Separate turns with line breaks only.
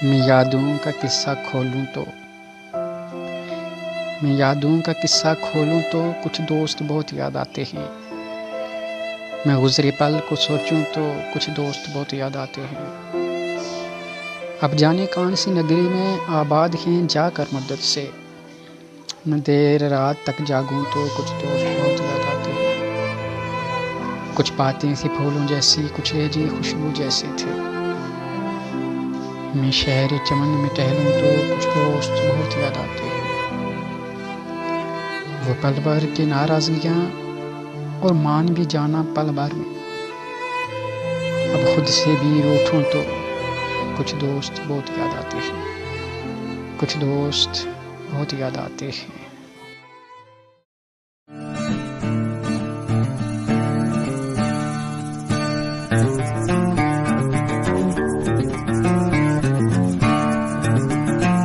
मैं यादों का किस्सा खोलूं तो मैं यादों का किस्सा खोलूं तो कुछ दोस्त बहुत याद आते हैं। मैं गुज़रे पल को सोचूं तो कुछ दोस्त बहुत याद आते हैं। अब जाने कौन सी नगरी में आबाद हैं जाकर मुद्दत से। मैं देर रात तक जागूं तो कुछ दोस्त बहुत याद आते हैं। कुछ बातें सी फूलों जैसी, कुछ अजीब खुशबू जैसे थे। मैं शहर चमन में टहलूं तो कुछ दोस्त बहुत याद आते हैं। वो पल भर की नाराज़गियाँ और मान भी जाना पल भर में। अब खुद से भी रूठूं तो कुछ दोस्त बहुत याद आते हैं। कुछ दोस्त बहुत याद आते हैं।